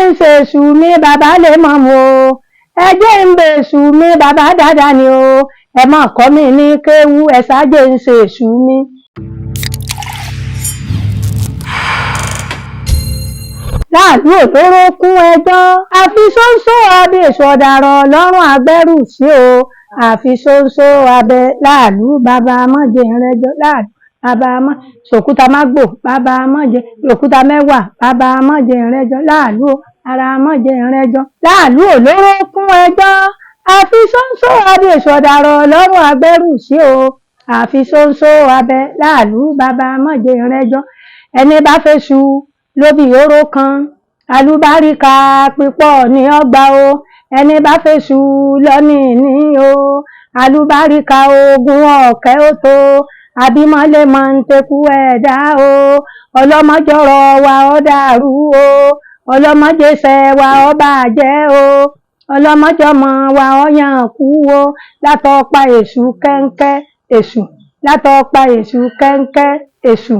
ń ṣe èṣù mi bàbá lè mọ̀ mọ́ o ẹ jẹ́ ń bẹ èṣù mi bàbá dáadáa ni o ẹ má kọ́ mi ní kéwú ẹ ṣáájẹ́ ń ṣe èṣù mi. láàlú òlóró kún ẹjọ́ àfi ṣóńṣó abẹ èso ọ̀daràn lọ́rùn agbẹ́rù sí o àfi ṣóńṣó abẹ láàlú bàbá mọ́jẹ rẹjọ́ láàlú bàbá mọ́ sòkúta mágbò bàbá mọ́jẹ òkúta mẹ́wàá bàbá mọ́jẹ rẹjọ́ láàlú ara mọ́jẹ rẹjọ́ láàlú òlóró kún ẹjọ́ àfi ṣóńṣó abẹ èso ọ̀daràn lọ́rùn agbẹ́rù sí o àfi ṣóńṣó abẹ láàlú bàbá mọ́jẹ rẹjọ́ ẹni bá fẹ́ ṣu lóbi oró kan alúbáríkà pípọ̀ ní ọgbà o ẹni bá fèsù lọ́nìí ní o alúbáríkà ogun ọ̀kẹ́ ó tó abímọ́lé mọ́ ń tekú ẹ̀dá o ọlọ́mọjọ́rọ̀ wa ó dàrú o ọlọ́mọjẹsẹ̀ wa ó bàjẹ́ o ọlọ́mọjọ́mọ wa ó yàn kú o látọ̀pa èṣù kẹ́ńkẹ́ èṣù látọ̀pa èṣù kẹ́ńkẹ́ èṣù.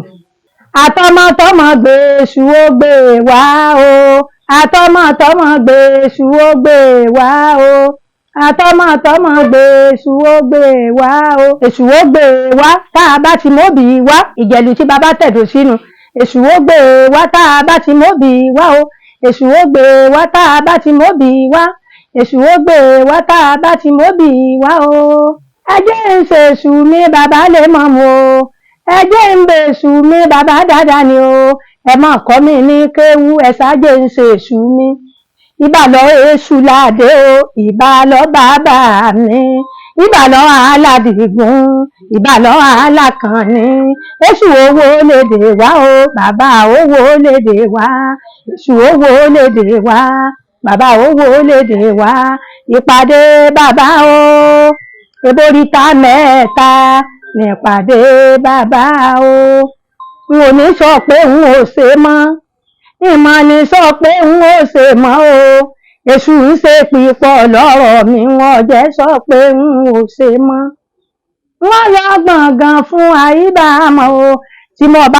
àtọmọtọmọ gbé èṣù ó gbé wá o àtọmọtọmọ gbé èṣù ó gbé wá o àtọmọtọmọ gbé èṣù ó gbé wá o èṣù ó gbé wá tá a bá ti móbì wá ìjẹ̀lù tí bàbá tẹ̀dó sínú èṣù ó gbé wá tá a bá ti móbì wá o èṣù ó gbé wá tá a bá ti móbì wá èṣù ó gbé wá tá a bá ti móbì wá o ẹ jẹ́ ń ṣe èṣù mi bàbá lè mọ̀ mọ́ o ẹ jẹ́ ń bẹ èṣù mi bàbá dáadáa ni o ẹ má kọ́ mi ní kéwú ẹ ṣáájẹ́ ń ṣe èṣù mi ìbà lọ èṣù ládé o ìbà lọ bàbá mi ìbà lọ aládìgún ìbà lọ alákànní èṣù owó lédè wá o bàbá owó lédè wá èṣù owó lédè wá bàbá owó lédè wá ìpàdé bàbá o eboríta mẹ́ta nípàdé bàbá o n ò ní sọ pé n ò ṣe mọ́ ìmọ̀ ni sọ pé n ò ṣe mọ́ o èṣù ń ṣe pípọ̀ lọ́rọ̀ mi wọ́n jẹ́ sọ pé n ò ṣe mọ́ wọ́n lọ gbọ̀ngàn fún àyíbámọ́ o tí mo bá